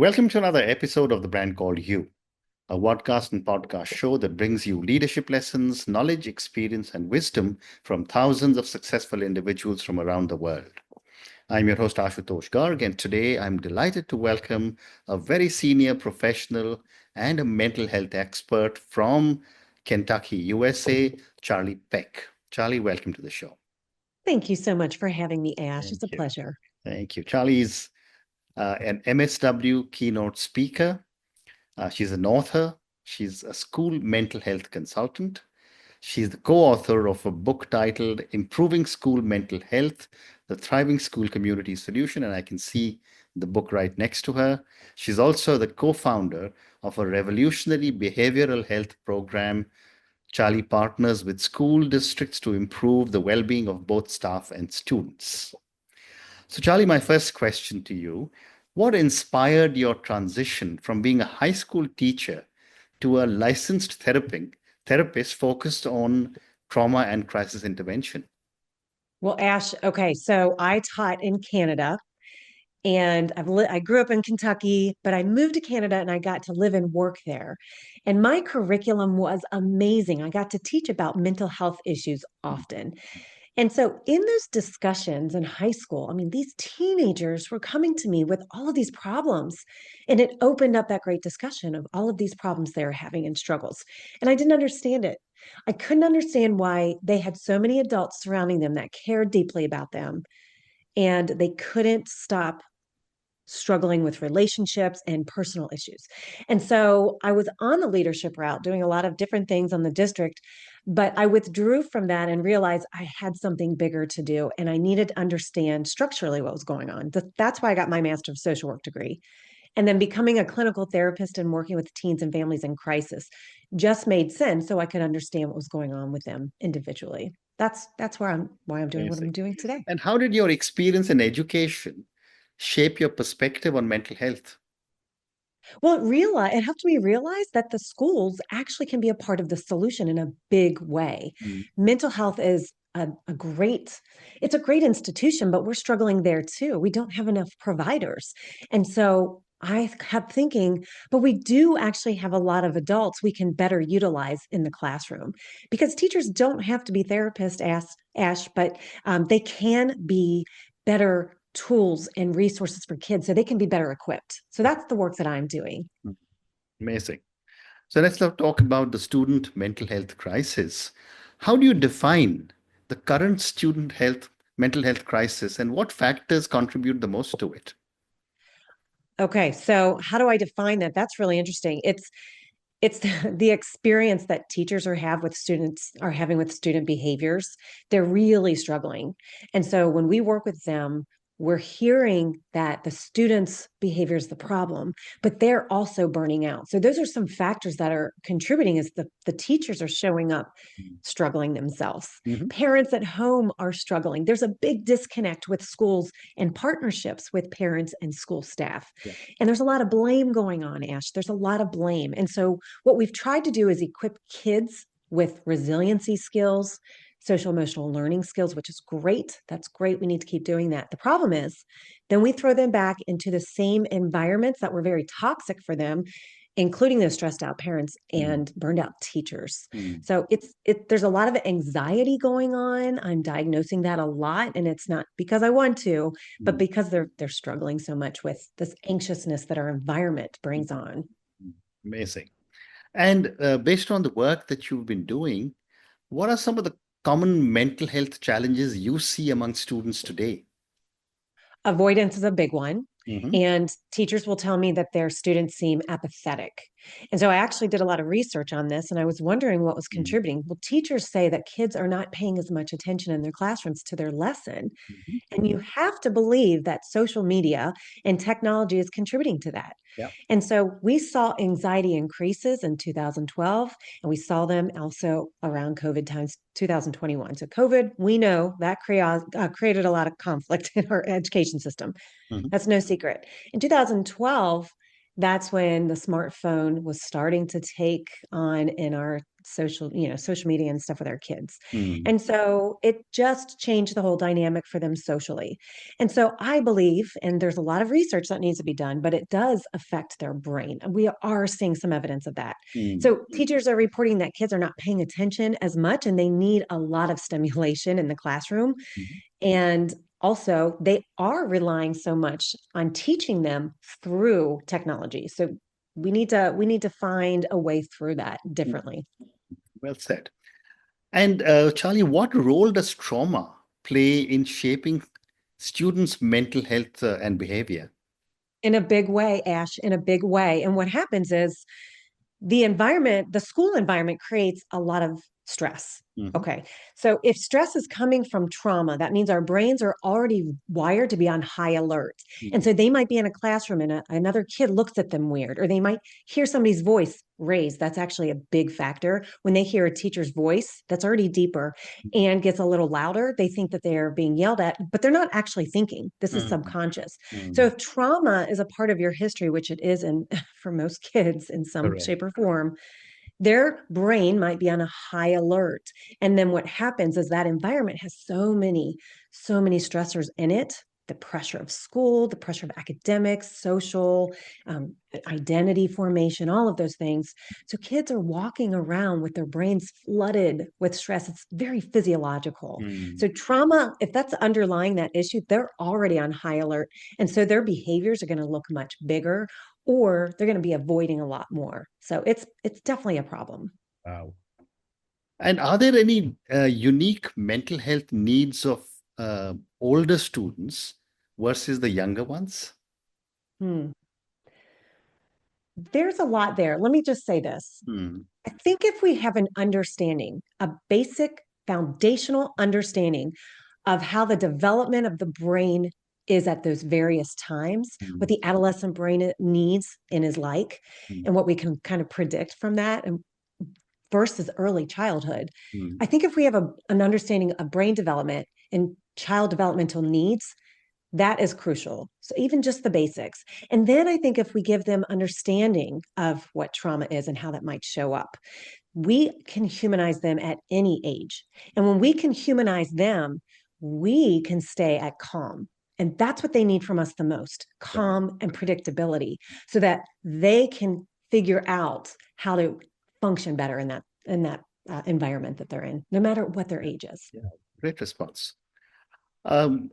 Welcome to another episode of The Brand Called You, a podcast and podcast show that brings you leadership lessons, knowledge, experience, and wisdom from thousands of successful individuals from around the world. I'm your host, Ashutosh Garg, and today I'm delighted to welcome a very senior professional and a mental health expert from Kentucky, USA, Charle Peck. Charle, welcome to the show. Thank you so much for having me, Ash. Thank It's a you. pleasure. Thank you. Charle is an MSW keynote speaker. She's an author. She's a school mental health consultant. She's the co-author of a book titled Improving School Mental Health, the Thriving School Community Solution, and I can see the book right next to her. She's also the co-founder of a revolutionary behavioral health program. Charle partners with school districts to improve the well-being of both staff and students. So, Charle, my first question to you, what inspired your transition from being a high school teacher to a licensed therapist focused on trauma and crisis intervention? Well, Ash, okay, so I taught in Canada and I grew up in Kentucky, but I moved to Canada and I got to live and work there. And my curriculum was amazing. I got to teach about mental health issues often. And so, in those discussions in high school, I mean, these teenagers were coming to me with all of these problems. And it opened up that great discussion of all of these problems they were having and struggles. And I didn't understand it. I couldn't understand why they had so many adults surrounding them that cared deeply about them. And they couldn't stop struggling with relationships and personal issues. And so I was on the leadership route, doing a lot of different things on the district, but I withdrew from that and realized I had something bigger to do and I needed to understand structurally what was going on. That's why I got my Master of Social Work degree. And then becoming a clinical therapist and working with teens and families in crisis just made sense so I could understand what was going on with them individually. That's why I'm doing what I'm Amazing. doing today. And how did your experience in education shape your perspective on mental health? Well, it helped me realize that the schools actually can be a part of the solution in a big way. Mm. Mental health is it's a great institution, but we're struggling there too. We don't have enough providers. And so I kept thinking, but we do actually have a lot of adults we can better utilize in the classroom because teachers don't have to be therapists, Ash, but they can be better tools and resources for kids so they can be better equipped. So that's the work that I'm doing. Amazing. So let's now talk about the student mental health crisis. How do you define the current student health mental health crisis and what factors contribute the most to it? Okay, so how do I define that? That's really interesting. It's the experience that teachers are having with student behaviors. They're really struggling. And so when we work with them, we're hearing that the students' behavior is the problem, but they're also burning out. So those are some factors that are contributing is the teachers are showing up struggling themselves. Mm-hmm. Parents at home are struggling. There's a big disconnect with schools and partnerships with parents and school staff. Yeah. And there's a lot of blame going on, Ash. There's a lot of blame. And so what we've tried to do is equip kids with resiliency skills, social emotional learning skills, which is great. That's great. We need to keep doing that. The problem is then we throw them back into the same environments that were very toxic for them, including those stressed out parents and burned out teachers. Mm. So there's a lot of anxiety going on. I'm diagnosing that a lot, and it's not because I want to, but Mm. because they're struggling so much with this anxiousness that our environment brings on. Amazing. And based on the work that you've been doing, what are some of the common mental health challenges you see among students today? Avoidance is a big one. Hmm. And teachers will tell me that their students seem apathetic. And so I actually did a lot of research on this and I was wondering what was Mm. contributing. Well, teachers say that kids are not paying as much attention in their classrooms to their lesson. Mhm. And you have to believe that social media and technology is contributing to that. Yeah. And so we saw anxiety increases in 2012, and we saw them also around COVID times 2021. So COVID, we know that created a lot of conflict in our education system. Mhm. That's no secret. In 2012, That's when the smartphone was starting to take on in our social media and stuff with our kids. Mm, And so it just changed the whole dynamic for them socially. And so I believe, and there's a lot of research that needs to be done, but it does affect their brain. And we are seeing some evidence of that. mm, So teachers are reporting that kids are not paying attention as much and they need a lot of stimulation in the classroom. mm, And also, they are relying so much on teaching them through technology. So we need to find a way through that mm. differently. Well said. And Charlie, what role does trauma play in shaping students' mental health and behavior? In a big way, Ash, in a big way. And what happens is the school environment creates a lot of stress. Mhm, Okay. So if stress is coming from trauma, that means our brains are already wired to be on high alert. And mm, so they might be in a classroom and another kid looks at them weird, or they might hear somebody's voice raised. That's actually a big factor. When they hear a teacher's voice that's already deeper and gets a little louder, they think that they're being yelled at, but they're not actually thinking. This is mm, subconscious. So mm. if trauma is a part of your history, which it is in for most kids in some Correct. shape or form, their brain might be on a high alert. And then what happens is that environment has so many stressors in it, the pressure of school, the pressure of academics, social, identity formation, all of those things. So kids are walking around with their brains flooded with stress. It's very physiological. Mm, So trauma, if that's underlying that issue, they're already on high alert. And so their behaviors are going to look much bigger, or they're going to be avoiding a lot more. So it's definitely a problem. wow. And are there any unique mental health needs of older students versus the younger ones? Hmm. There's a lot there. Let me just say this. Mm, I think if we have an understanding, a basic foundational understanding of how the development of the brain is at those various times, what mm, the adolescent brain needs and is like, mm, and what we can kind of predict from that, and versus early childhood. mm, I think if we have an understanding of brain development and child developmental needs, that is crucial. So even just the basics. And then I think if we give them understanding of what trauma is and how that might show up, we can humanize them at any age. And when we can humanize them, we can stay at calm. And that's what they need from us the most, correct. calm and predictability, so that they can figure out how to function better in that environment that they're in, no matter what their age is. Yeah, great response. Um,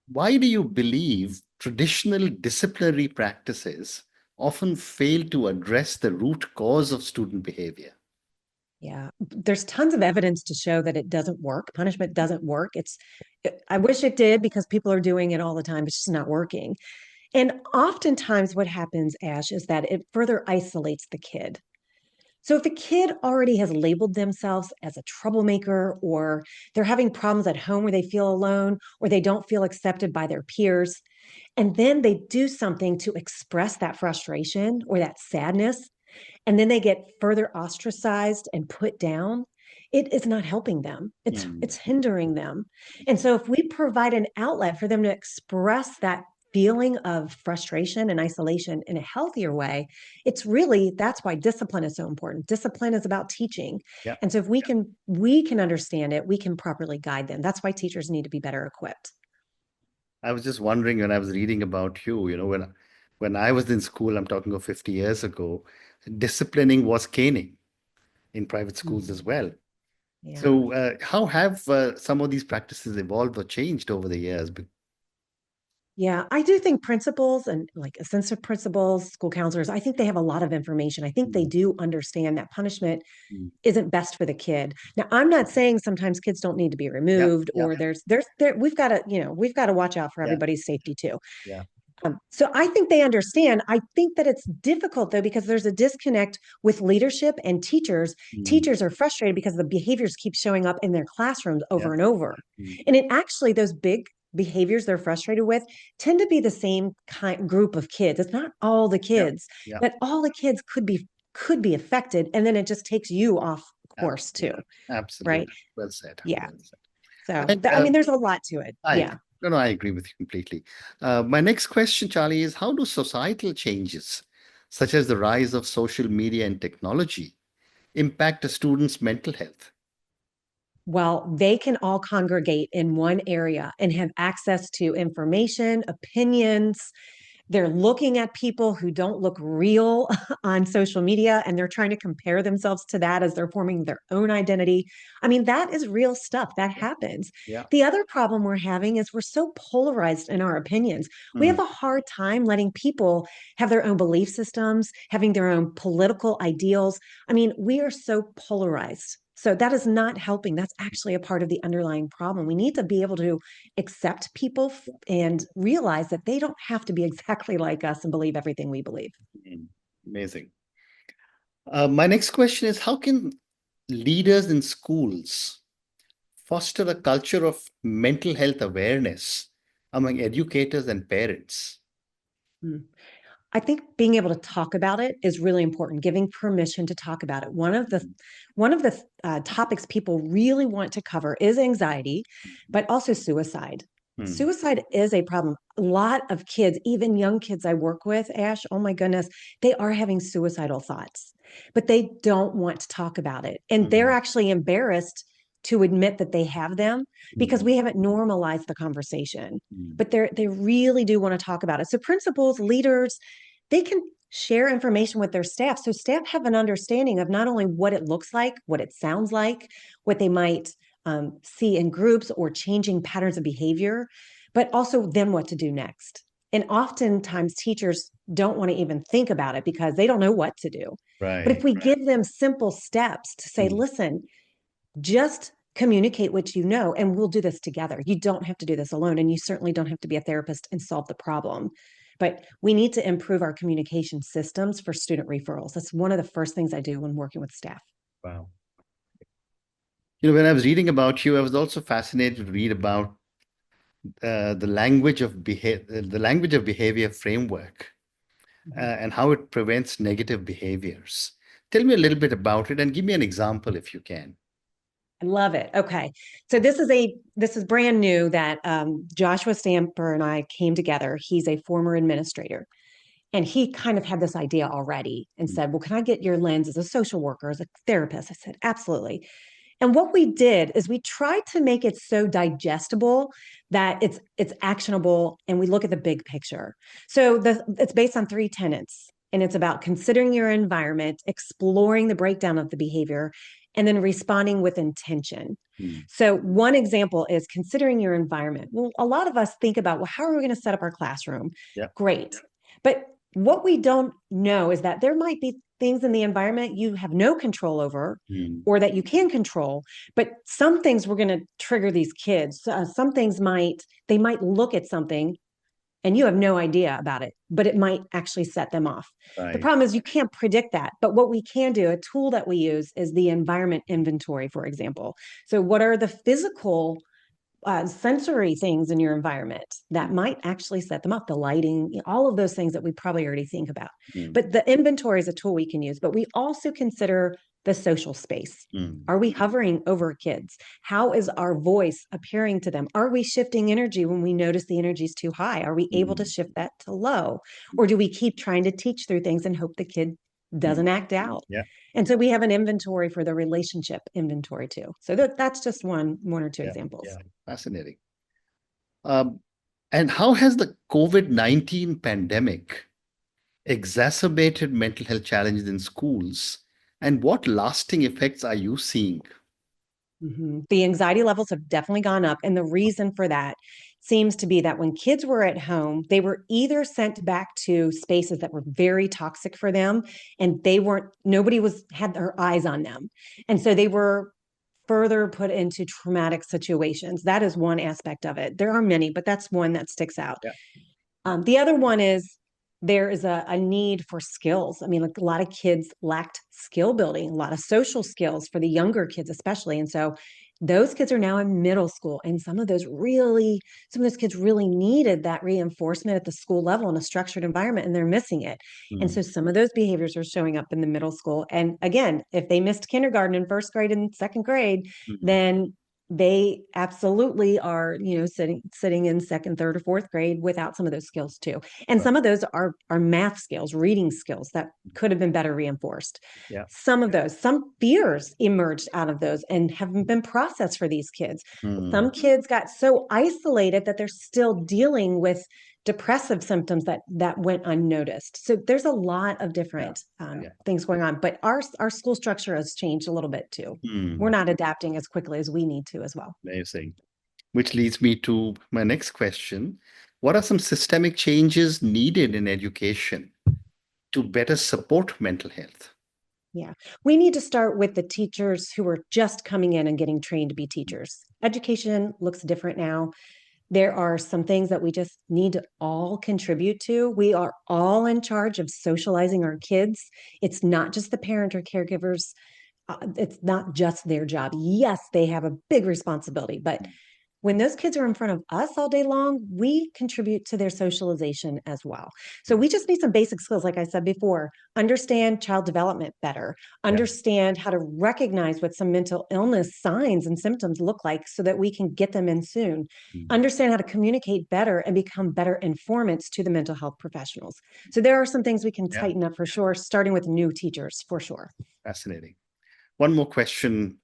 why do you believe traditional disciplinary practices often fail to address the root cause of student behavior? Yeah, there's tons of evidence to show that it doesn't work. Punishment doesn't work. I wish it did because people are doing it all the time. It's just not working. And oftentimes, what happens, Ash, is that it further isolates the kid. So if a kid already has labeled themselves as a troublemaker, or they're having problems at home where they feel alone, or they don't feel accepted by their peers, and then they do something to express that frustration or that sadness, and then they get further ostracized and put down, it is not helping them. it's Mm, it's hindering them. And so if we provide an outlet for them to express that feeling of frustration and isolation in a healthier way, that's why discipline is so important. Discipline is about teaching. yeah. And so if we can understand it, we can properly guide them. That's why teachers need to be better equipped. I was just wondering when I was reading about you, when I was in school, I'm talking of 50 years ago, disciplining was caning in private schools as Mhm. well. Yeah. So, how have some of these practices evolved or changed over the years? Yeah, I do think principals and like assistant principals, school counselors, I think they have a lot of information. I think they Mm, do understand that punishment mm, isn't best for the kid. Now, I'm not saying sometimes kids don't need to be yeah, removed, yeah, or we've got to watch out for yeah, everybody's safety too. yeah. So I think they understand. I think that it's difficult though, because there's a disconnect with leadership and teachers. Mm, Teachers are frustrated because the behaviors keep showing up in their classrooms yeah. over and over. Mm, And it actually, those big behaviors they're frustrated with tend to be the same kind group of kids. It's not all the yeah, kids, yeah. but all the kids could be affected. And then it just takes you off course too, Absolutely. right? Absolutely. Well said. Yeah. Well said. So And I mean, there's a lot to it. I Yeah. agree. No, no, I agree with you completely. My next question, Charlie, is how do societal changes such as the rise of social media and technology, impact a student's mental health? Well, they can all congregate in one area and have access to information, opinions. They're looking at people who don't look real on social media and they're trying to compare themselves to that as they're forming their own identity. I mean, that is real stuff that happens. Yeah. The other problem we're having is we're so polarized in our opinions. We have Mm, a hard time letting people have their own belief systems, having their own political ideals. I mean, we are so polarized. So that is not helping. That's actually a part of the underlying problem. We need to be able to accept people and realize that they don't have to be exactly like us and believe everything we believe. amazing. My next question is, how can leaders in schools foster a culture of mental health awareness among educators and parents? Hmm. I think being able to talk about it is really important, giving permission to talk about it. One of the topics people really want to cover is anxiety, but also suicide. Mm, Suicide is a problem. A lot of kids, even young kids I work with, Ash, oh my goodness, they are having suicidal thoughts, but they don't want to talk about it. And they're mm, actually embarrassed to admit that they have them because mm, we haven't normalized the conversation. mm, But they really do want to talk about it. So principals, leaders, they can share information with their staff so staff have an understanding of not only what it looks like, what it sounds like, what they might see in groups or changing patterns of behavior, but also then what to do next. And oftentimes teachers don't want to even think about it because they don't know what to do. But if right. we give them simple steps to say, Mm, listen, just communicate what you know, and we'll do this together. You don't have to do this alone, and you certainly don't have to be a therapist and solve the problem. But we need to improve our communication systems for student referrals. That's one of the first things I do when working with staff. wow. When I was reading about you, I was also fascinated to read about the language of behavior framework Mhm. and how it prevents negative behaviors. Tell me a little bit about it and give me an example if you can. I love it. Okay. So this is brand new that Joshua Stamper and I came together. He's a former administrator. And he kind of had this idea already and Mm, said, well, can I get your lens as a social worker, as a therapist? I said, absolutely. And what we did is we tried to make it so digestible that it's actionable and we look at the big picture. So it's based on three tenets and it's about considering your environment, exploring the breakdown of the behavior, and then responding with intention. mm, So one example is considering your environment. Well, a lot of us think about, well, how are we going to set up our classroom? yeah. Great. But what we don't know is that there might be things in the environment you have no control over Mm, or that you can control, but some things we're going to trigger these kids. Some things they might look at something and you have no idea about it, but it might actually set them off. The right. problem is you can't predict that. But what we can do, a tool that we use is the environment inventory, for example. So, what are the physical sensory things in your environment that might actually set them up, the lighting, all of those things that we probably already think about. Mm, But the inventory is a tool we can use, but we also consider the social space. mm, Are we hovering over kids? How is our voice appearing to them? Are we shifting energy when we notice the energy is too high? Are we able to mm, shift that to low? Or do we keep trying to teach through things and hope the kid mm. doesn't act out? Yeah, And so we have an inventory for the relationship inventory too. So that's just one or two yeah, examples. yeah. Fascinating. Um, and how has the COVID-19 pandemic exacerbated mental health challenges in schools? And what lasting effects are you seeing? The anxiety levels have definitely gone up. And the reason for that seems to be that when kids were at home, they were either sent back to spaces that were very toxic for them, and nobody had their eyes on them. And so they were further put into traumatic situations. That is one aspect of it. There are many, but that's one that sticks out. Yeah. The other one is there is a need for skills. I mean, like a lot of kids lacked skill building, a lot of social skills for the younger kids, especially. And so those kids are now in middle school. And some of those kids really needed that reinforcement at the school level in a structured environment, and they're missing it. And Mm, so some of those behaviors are showing up in the middle school. And again, if they missed kindergarten and first grade and second grade, mm, then they absolutely are, sitting in second, third, or fourth grade without some of those skills too. And Right. some of those are math skills, reading skills that could have been better reinforced. Yeah. Some fears emerged out of those and haven't been processed for these kids. Hmm. Some kids got so isolated that they're still dealing with depressive symptoms that went unnoticed. So there's a lot of Yeah. different Yeah. things going on. But our school structure has changed a little bit too. We're Hmm. not adapting as quickly as we need to as well. Amazing. Which leads me to my next question. What are some systemic changes needed in education to better support mental health? Yeah. We need to start with the teachers who are just coming in and getting trained to be teachers. Education looks different now. There are some things that we just need to all contribute to. We are all in charge of socializing our kids. It's not just the parent or caregivers. It's not just their job. Yes, they have a big responsibility, but when those kids are in front of us all day long, we contribute to their socialization as well. So we just need some basic skills, like I said before, understand child development better, Yeah. understand how to recognize what some mental illness signs and symptoms look like so that we can get them in soon, Hmm. understand how to communicate better and become better informants to the mental health professionals. So there are some things we can Yeah. tighten up for sure, starting with new teachers for sure. Fascinating. One more question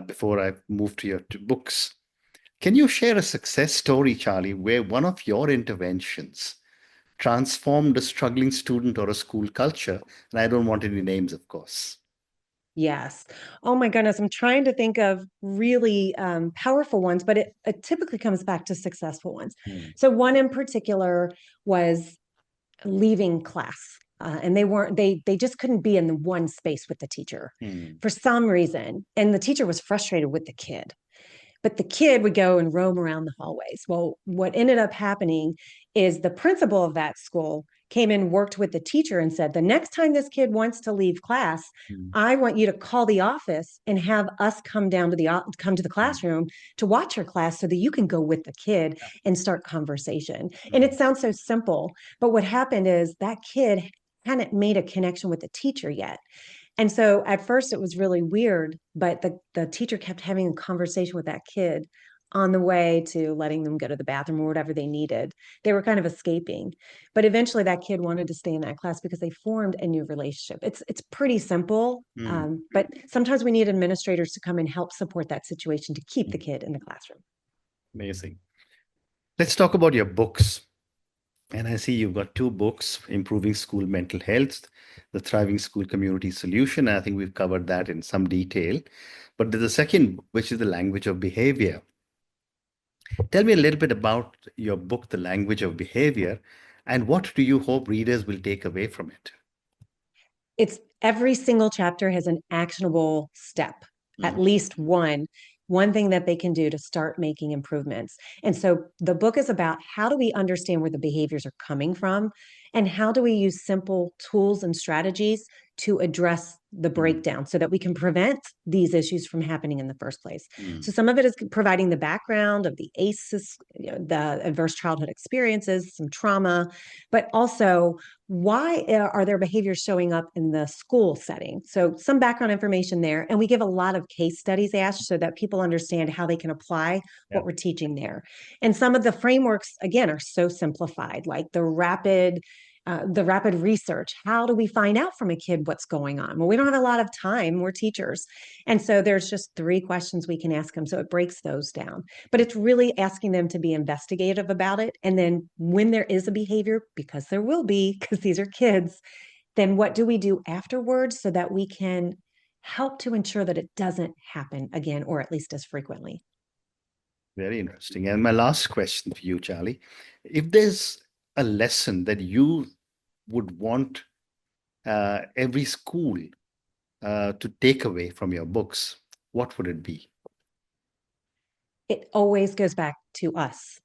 before I move to your two books. Can you share a success story, Charlie, where one of your interventions transformed a struggling student or a school culture? And I don't want any names, of course. Yes. Oh my goodness. I'm trying to think of really powerful ones, but it typically comes back to successful ones. Hmm. So, one in particular was leaving class. And they just couldn't be in the one space with the teacher Hmm. for some reason. And the teacher was frustrated with the kid, but the kid would go and roam around the hallways. Well, what ended up happening is the principal of that school came in, worked with the teacher, and said, the next time this kid wants to leave class, Hmm. I want you to call the office and have us come to the Hmm. classroom to watch your class so that you can go with the kid and start conversation. And Hmm. it sounds so simple, but what happened is that kid hadn't made a connection with the teacher yet. And so at first it was really weird, but the teacher kept having a conversation with that kid on the way to letting them go to the bathroom or whatever they needed. They were kind of escaping. But eventually that kid wanted to stay in that class because they formed a new relationship. It's pretty simple. Hmm. But sometimes we need administrators to come and help support that situation to keep the Hmm. kid in the classroom. Amazing. Let's talk about your books. And I see you've got two books, Improving School Mental Health, The Thriving School Community Solution. I think we've covered that in some detail. But there's a second book, which is The Language of Behavior. Tell me a little bit about your book, The Language of Behavior, and what do you hope readers will take away from it? It's every single chapter has an actionable step, at Mm. least one thing that they can do to start making improvements. And so the book is about how do we understand where the behaviors are coming from and how do we use simple tools and strategies to address the Mm. breakdown so that we can prevent these issues from happening in the first place. So Mm. some of it is providing the background of the ACEs, the adverse childhood experiences, some trauma, but also why are their behaviors showing up in the school setting? So some background information there. And we give a lot of case studies, Ash, so that people understand how they can apply Yeah. what we're teaching there. And some of the frameworks, again, are so simplified, like the rapid research. How do we find out from a kid what's going on? Well, we don't have a lot of time. We're teachers. And so there's just 3 questions we can ask them. So it breaks those down. But it's really asking them to be investigative about it. And then when there is a behavior, because there will be, because these are kids, then what do we do afterwards so that we can help to ensure that it doesn't happen again, or at least as frequently? Very interesting. And my last question for you, Charlie, if there's a lesson that you would want every school to take away from your books, what would it be? It always goes back to us.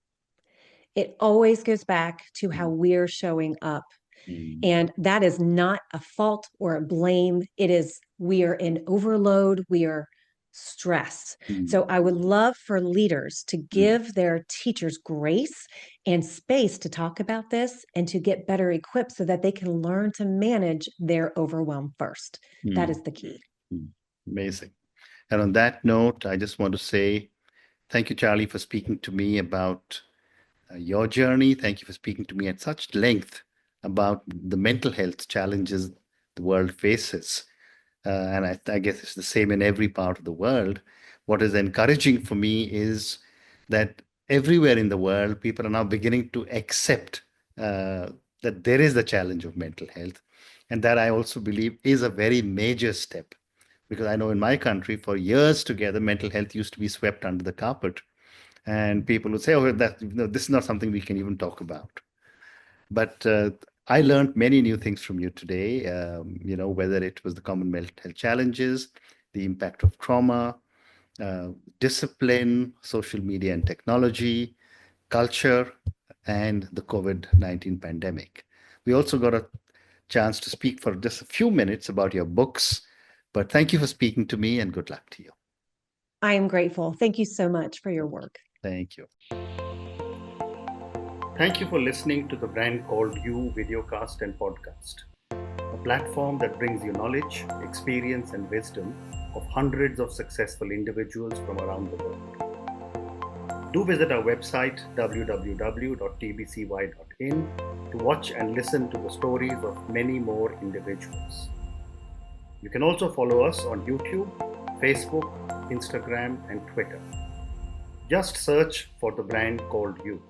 It always goes back to how we're showing up. Mm. And that is not a fault or a blame. It is, we are in overload, we are stressed. Mm. So I would love for leaders to Mm. give their teachers grace and space to talk about this and to get better equipped so that they can learn to manage their overwhelm first. That Mm. is the key. Mm. Amazing. And on that note, I just want to say Thank you, Charlie, for speaking to me about your journey. Thank you for speaking to me at such length about the mental health challenges the world faces. And I guess it's the same in every part of the world. What is encouraging for me is that everywhere in the world, people are now beginning to accept that there is the challenge of mental health. And that I also believe is a very major step. Because I know in my country, for years together, mental health used to be swept under the carpet. And people would say, oh, this is not something we can even talk about. But I learned many new things from you today, whether it was the common mental health challenges, the impact of trauma, uh, discipline, social media and technology, culture, and the COVID-19 pandemic. We also got a chance to speak for just a few minutes about your books. But thank you for speaking to me and good luck to you. I am grateful. Thank you so much for your work. Thank you. Thank you for listening to the Brand Called You videocast and podcast, a platform that brings you knowledge, experience, and wisdom of hundreds of successful individuals from around the world. Do visit our website www.tbcy.in to watch and listen to the stories of many more individuals. You can also follow us on YouTube, Facebook, Instagram, and Twitter. Just search for the Brand Called You.